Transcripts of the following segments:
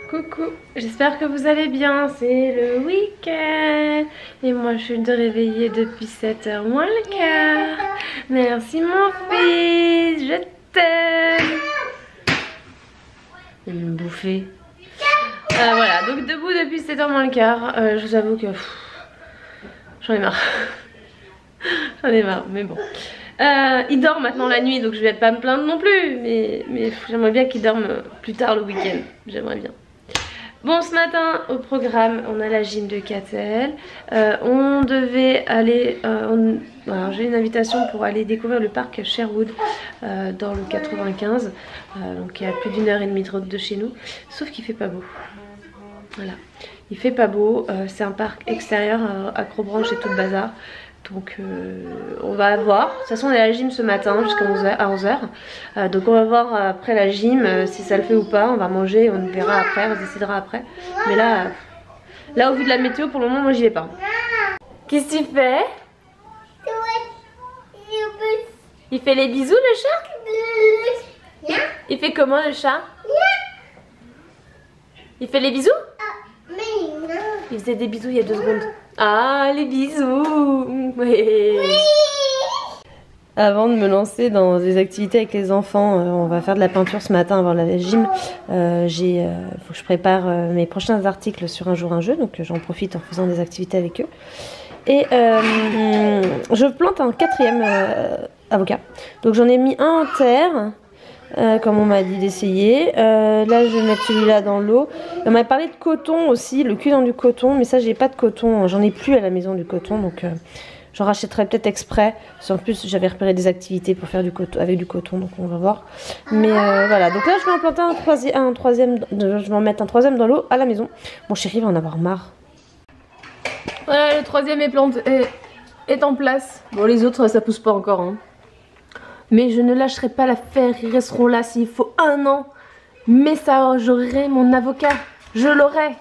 Coucou, j'espère que vous allez bien, c'est le week-end et moi je suis de réveiller depuis 7h moins le quart. Merci mon fils, je t'aime. Il me bouffait. Voilà, donc debout depuis 7h moins le quart, je vous avoue que j'en ai marre. J'en ai marre, mais bon. Il dort maintenant la nuit, donc je vais pas me plaindre non plus, mais j'aimerais bien qu'il dorme plus tard le week-end, j'aimerais bien. Bon, ce matin au programme on a la gym de Catel, on devait aller, alors j'ai une invitation pour aller découvrir le parc Sherwood dans le 95, donc il y a plus d'1h30 de route de chez nous, sauf qu'il fait pas beau. Voilà, il fait pas beau, c'est un parc extérieur à Crobranche et tout le bazar. Donc on va voir, de toute façon on est à la gym ce matin jusqu'à 11h, donc on va voir après la gym si ça le fait ou pas, on va manger, on verra après, on se décidera après. Mais là au vu de la météo pour le moment moi j'y vais pas. Qu'est-ce que tu fais? Il fait les bisous le chat? Il fait comment le chat? Il fait les bisous? Il faisait des bisous il y a 2 secondes. Ah, les bisous. Oui. Avant de me lancer dans des activités avec les enfants, on va faire de la peinture ce matin avant la gym. Faut que je prépare mes prochains articles sur Un jour un jeu, donc j'en profite en faisant des activités avec eux. Et je plante un 4e avocat. Donc j'en ai mis un en terre. Comme on m'a dit d'essayer. Là je vais mettre celui-là dans l'eau. On m'a parlé de coton aussi, le cul dans du coton, mais ça j'ai pas de coton, j'en ai plus à la maison du coton, donc j'en rachèterai peut-être exprès. En plus j'avais repéré des activités pour faire du coton, avec du coton, donc on va voir. Mais voilà, donc là je vais en planter un troisième, je vais en mettre un 3e dans l'eau à la maison. Mon chéri va en avoir marre. Voilà, le 3e est en place. Bon, les autres ça pousse pas encore, hein. Mais je ne lâcherai pas l'affaire, ils resteront là s'il faut 1 an. Mais ça, j'aurai mon avocat, je l'aurai.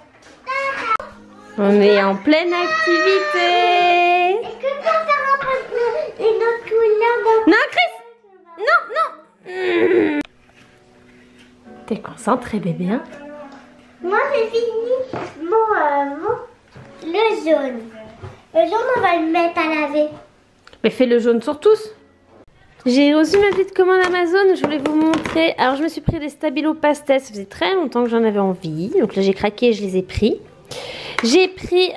On est en pleine activité. Est-ce que tu peux faire un peu une autre couleur? Non, Chris! Non. T'es concentré bébé, hein? Moi j'ai fini le jaune. Le jaune on va le mettre à laver. Mais fais le jaune sur tous. J'ai reçu ma petite commande Amazon, je voulais vous montrer. Alors je me suis pris des Stabilo Pastel, ça faisait très longtemps que j'en avais envie. Donc là j'ai craqué et je les ai pris. J'ai pris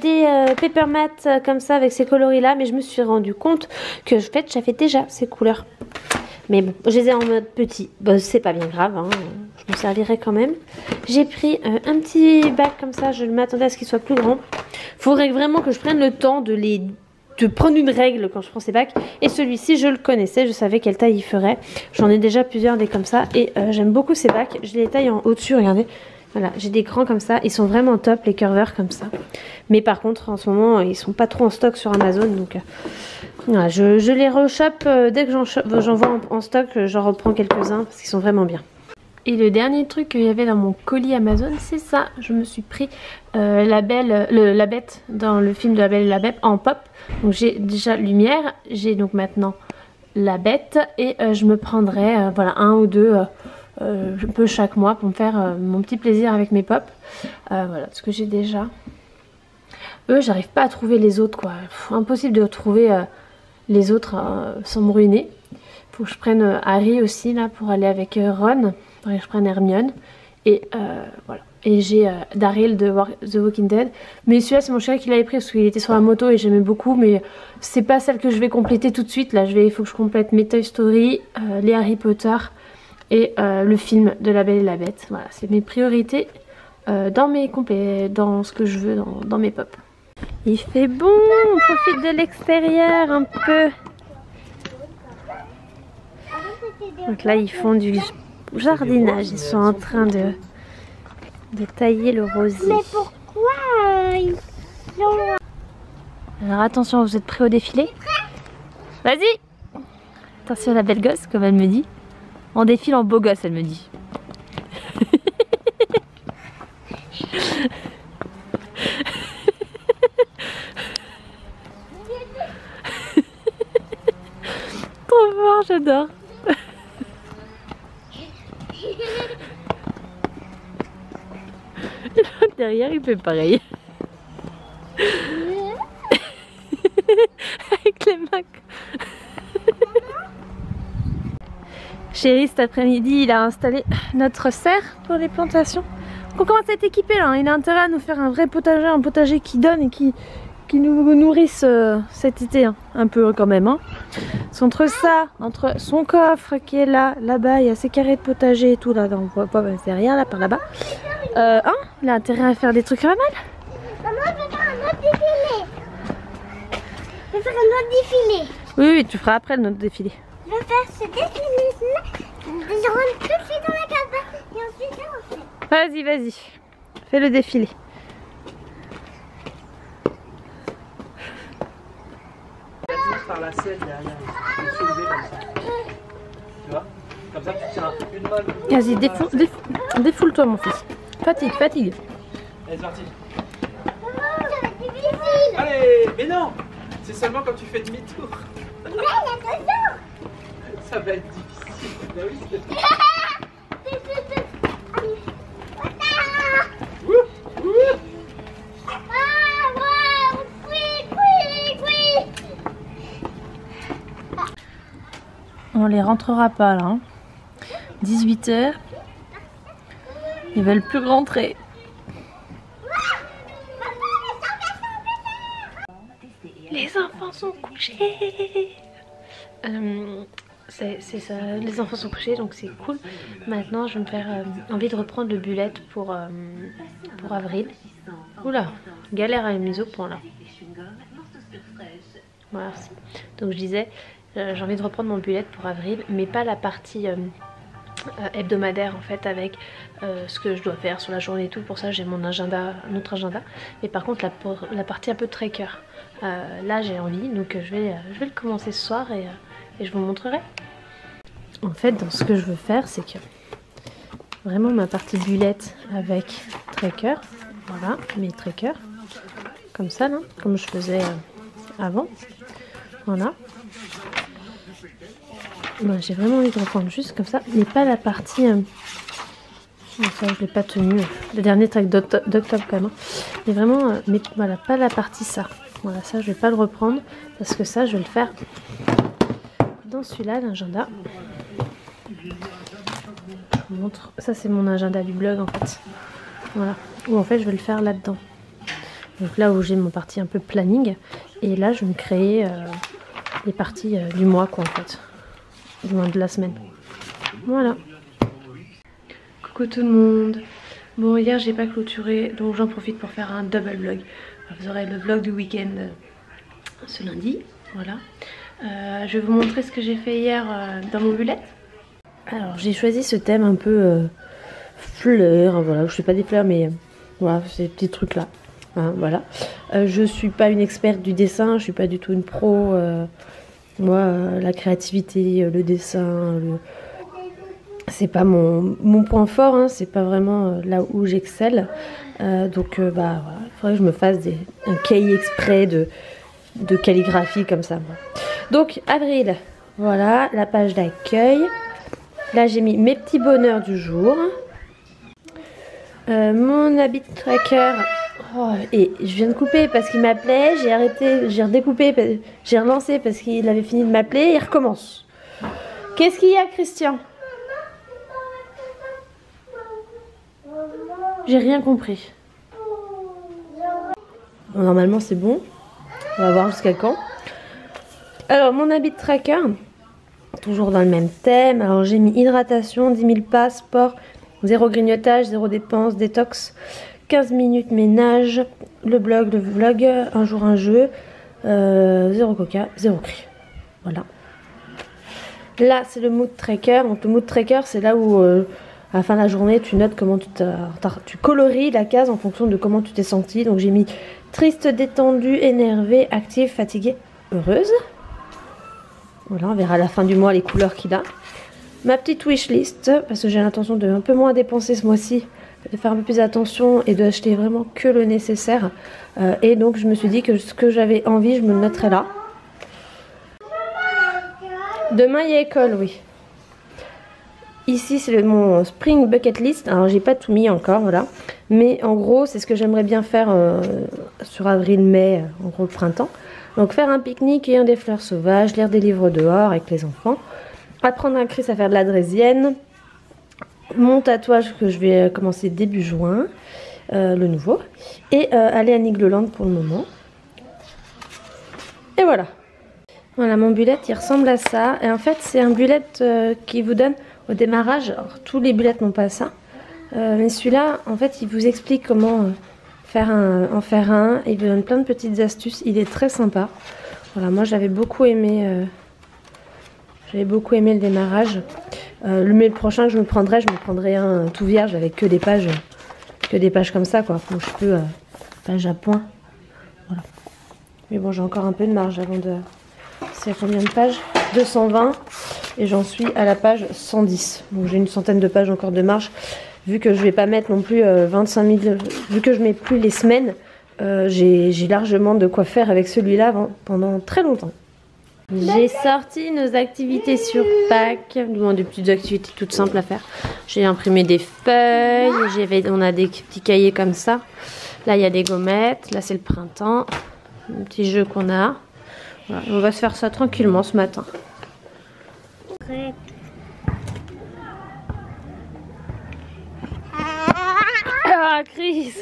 des paper mats comme ça avec ces coloris là, mais je me suis rendu compte que en fait j'avais déjà ces couleurs. Mais bon, je les ai en mode petit, bon, c'est pas bien grave, hein. Je me servirai quand même. J'ai pris un petit bac comme ça, je m'attendais à ce qu'il soit plus grand. Faudrait vraiment que je prenne le temps de prendre une règle quand je prends ces bacs. Et celui-ci je le connaissais, je savais quelle taille il ferait. J'en ai déjà plusieurs des comme ça et j'aime beaucoup ces bacs. Je les taille en au-dessus, regardez. Voilà, j'ai des grands comme ça, ils sont vraiment top les curvers comme ça. Mais par contre en ce moment ils sont pas trop en stock sur Amazon, donc voilà, je les rechoppe dès que j'en vois en stock, j'en reprends quelques-uns parce qu'ils sont vraiment bien. Et le dernier truc qu'il y avait dans mon colis Amazon, c'est ça. Je me suis pris la Bête dans le film de La Belle et la Bête en pop. Donc j'ai déjà Lumière, j'ai donc maintenant la Bête et je me prendrai voilà 1 ou 2 un peu chaque mois pour me faire mon petit plaisir avec mes pop. Voilà ce que j'ai déjà. J'arrive pas à trouver les autres quoi. Impossible de trouver les autres sans me ruiner. Faut que je prenne Harry aussi là pour aller avec Ron. Faudrait que je prenne Hermione. Et voilà. Et j'ai Daryl de The Walking Dead. Mais celui-là c'est mon chéri qui l'avait pris parce qu'il était sur la moto et j'aimais beaucoup. Mais c'est pas celle que je vais compléter tout de suite. Là il faut que je complète mes Toy Story, les Harry Potter et le film de La Belle et la Bête. Voilà, c'est mes priorités dans ce que je veux dans mes pop. Il fait bon, on profite de l'extérieur un peu. Donc là ils font du jardinage, ils sont en train de tailler le rosier. Mais pourquoi ils sont... Alors attention, vous êtes prêts au défilé? Vas-y! Attention la belle gosse, comme elle me dit. On défile en beau gosse, elle me dit. Trop fort, j'adore. Derrière, il fait pareil. Avec les mains. Chéri, cet après-midi, il a installé notre serre pour les plantations. Donc on commence à être équipé là. Il a intérêt à nous faire un vrai potager, un potager qui donne et qui nous nourrisse cet été, hein. Un peu quand même. Hein. Entre ça, entre son coffre qui est là, là-bas, il y a ses carrés de potager et tout là. On voit pas, c'est rien là par là-bas. Hein, il a intérêt à faire des trucs pas mal. Maman, je vais faire un autre défilé. Je vais faire un autre défilé. Oui, oui, tu feras après le notre défilé. Je vais faire ce défilé-là. Je rentre tout de suite dans la cabane et ensuite là on fait. Vas-y, vas-y. Fais le défilé. Par la selle derrière, tu peux soulever comme ça. Tu vois? Comme ça, tu tiens une main. Vas-y, défoule-toi, mon fils. Fatigue, fatigue. Allez, c'est parti. Maman, ça va être difficile. Allez, mais non! C'est seulement quand tu fais demi-tour. Mais il y a 2 ans. Ça va être difficile. Bah oui, c'est... Allez. Ouh, ouh. Ah, wow. Oui, oui, oui. On les rentrera pas là. Hein. 18 h. Ils veulent plus rentrer. Les enfants sont couchés. C'est ça, les enfants sont couchés donc c'est cool. Maintenant je vais me faire envie de reprendre le bullet pour avril. Oula, galère à la mise au point là. Voilà. Donc je disais, j'ai envie de reprendre mon bullet pour avril, mais pas la partie hebdomadaire en fait avec ce que je dois faire sur la journée et tout. Pour ça j'ai mon agenda, un autre agenda. Mais par contre la partie un peu tracker, là j'ai envie, donc je vais le commencer ce soir et je vous montrerai. En fait dans ce que je veux faire c'est que vraiment ma partie bullet avec tracker, voilà mes trackers, comme ça là, comme je faisais avant, voilà. Ben, j'ai vraiment envie de reprendre juste comme ça, mais pas la partie... ça je l'ai pas tenu, le dernier track d'octobre quand même. Hein. Mais vraiment, mais voilà, pas la partie ça. Voilà, ça je vais pas le reprendre, parce que ça je vais le faire dans celui-là, l'agenda. Je vous montre, ça c'est mon agenda du blog en fait. Voilà, où en fait je vais le faire là-dedans. Donc là où j'ai mon partie un peu planning, et là je vais me créer les parties du mois quoi en fait. Du moins de la semaine. Voilà. Coucou tout le monde. Bon, hier j'ai pas clôturé, donc j'en profite pour faire un double vlog. Vous aurez le vlog du week-end ce lundi. Voilà. Je vais vous montrer ce que j'ai fait hier dans mon bullet. Alors j'ai choisi ce thème un peu fleurs. Voilà, je fais pas des fleurs, mais voilà, ces petits trucs là. Hein, voilà. Je suis pas une experte du dessin, je suis pas du tout une pro. Moi, la créativité, le dessin, c'est pas mon point fort, hein, c'est pas vraiment là où j'excelle. Donc, bah, voilà, il faudrait que je me fasse un cahier exprès de calligraphie comme ça. Donc, avril, voilà, la page d'accueil. Là, j'ai mis mes petits bonheurs du jour. Mon habit tracker. Oh, et je viens de couper parce qu'il m'appelait, j'ai arrêté, j'ai redécoupé, j'ai relancé parce qu'il avait fini de m'appeler, il recommence. Qu'est-ce qu'il y a, Christian? J'ai rien compris. Bon, normalement c'est bon, on va voir jusqu'à quand. Alors mon habit de tracker, toujours dans le même thème. Alors j'ai mis hydratation, 10 000 pas, sport, 0 grignotage, 0 dépenses, détox, 15 minutes ménage, le vlog, un jour un jeu, 0 coca, 0 cri. Voilà. Là c'est le mood tracker. Donc le mood tracker c'est là où à la fin de la journée tu notes comment tu colories la case en fonction de comment tu t'es senti. Donc j'ai mis triste, détendu, énervé, active, fatiguée, heureuse. Voilà, on verra à la fin du mois les couleurs qu'il a. Ma petite wishlist, parce que j'ai l'intention de un peu moins dépenser ce mois-ci, de faire un peu plus attention et d'acheter vraiment que le nécessaire. Et donc je me suis dit que ce que j'avais envie, je me le noterai là. Demain il y a école, oui. Ici c'est mon spring bucket list. Alors j'ai pas tout mis encore, voilà. Mais en gros, c'est ce que j'aimerais bien faire sur avril-mai, en gros le printemps. Donc faire un pique-nique, cueillir des fleurs sauvages, lire des livres dehors avec les enfants. Apprendre à Chris à faire de la draisienne. Mon tatouage que je vais commencer début juin, le nouveau. Et aller à Nigloland pour le moment. Et voilà. Voilà, mon bullet, il ressemble à ça. Et en fait, c'est un bullet qui vous donne au démarrage. Alors, tous les bullets n'ont pas ça. Mais celui-là, en fait, il vous explique comment en faire un. Il vous donne plein de petites astuces. Il est très sympa. Voilà, moi, j'avais beaucoup aimé le démarrage. Mais le prochain que je me prendrai un tout vierge avec que des pages comme ça, quoi. Donc, je peux page à point. Voilà. Mais bon, j'ai encore un peu de marge avant de... C'est à combien de pages? 220 et j'en suis à la page 110. Donc j'ai une centaine de pages encore de marge. Vu que je vais pas mettre non plus 25 000... Vu que je mets plus les semaines, j'ai largement de quoi faire avec celui-là pendant très longtemps. J'ai sorti nos activités sur Pâques, des petites activités toutes simples à faire. J'ai imprimé des feuilles, on a des petits cahiers comme ça. Là il y a des gommettes, là c'est le printemps, un petit jeu qu'on a. Voilà, on va se faire ça tranquillement ce matin. Ah, Chris!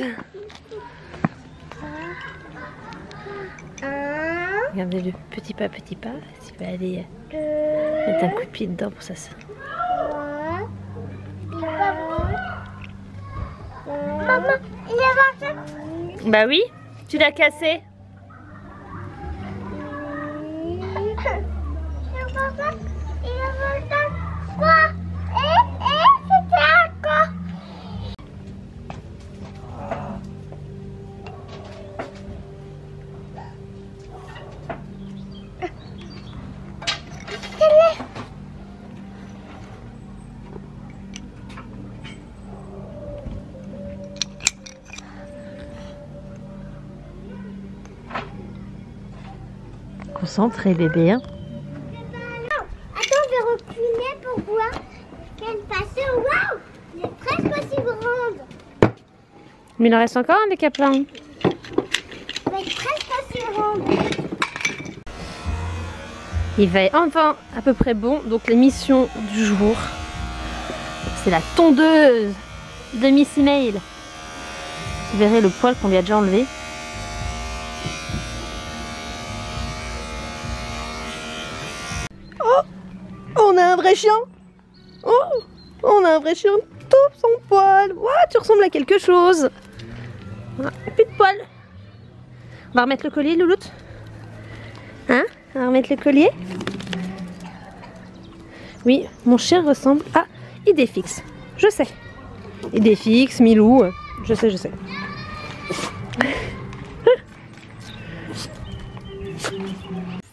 Regardez le petit pas. Il va aller mettre un coup de pied dedans pour ça. Maman, il est parti. Bah oui, tu l'as cassé. Concentré bébé, hein. Attends, je vais reculer pour voir qu'elle passe. Waouh, elle est presque aussi grande. Mais il en reste encore un des caplins. Elle est presque aussi grande. Il va être enfin à peu près bon. Donc les missions du jour, c'est la tondeuse de Miss Email. Vous verrez le poil qu'on lui a déjà enlevé. On a un vrai chien. Oh, on a un vrai chien. Top son poil. Ouah, tu ressembles à quelque chose. Voilà, plus de poil. On va remettre le collier, Louloute. Hein? On va remettre le collier. Oui, mon chien ressemble à Idéfix. Je sais. Idéfix, Milou. Je sais.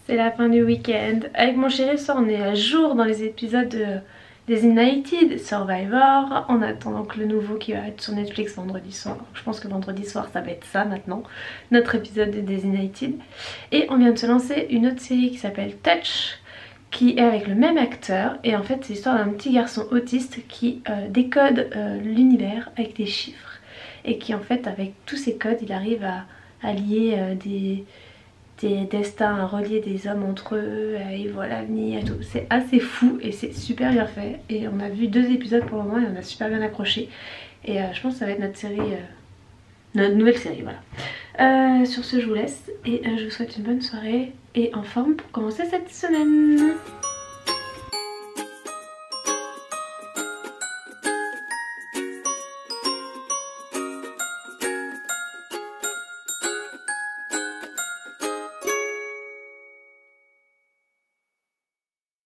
C'est la fin du week-end. Avec mon chéri, on est à jour dans les épisodes de Designated, Survivor. On attend donc le nouveau qui va être sur Netflix vendredi soir. Je pense que vendredi soir ça va être ça maintenant, notre épisode de Designated. Et on vient de se lancer une autre série qui s'appelle Touch, qui est avec le même acteur. Et en fait c'est l'histoire d'un petit garçon autiste qui décode l'univers avec des chiffres. Et qui en fait avec tous ces codes il arrive à lier des destins, à relier des hommes entre eux, et voilà l'avenir et tout. C'est assez fou et c'est super bien fait. Et on a vu 2 épisodes pour le moment et on a super bien accroché. Et je pense que ça va être notre série, notre nouvelle série, voilà. Sur ce je vous laisse et je vous souhaite une bonne soirée et en forme pour commencer cette semaine.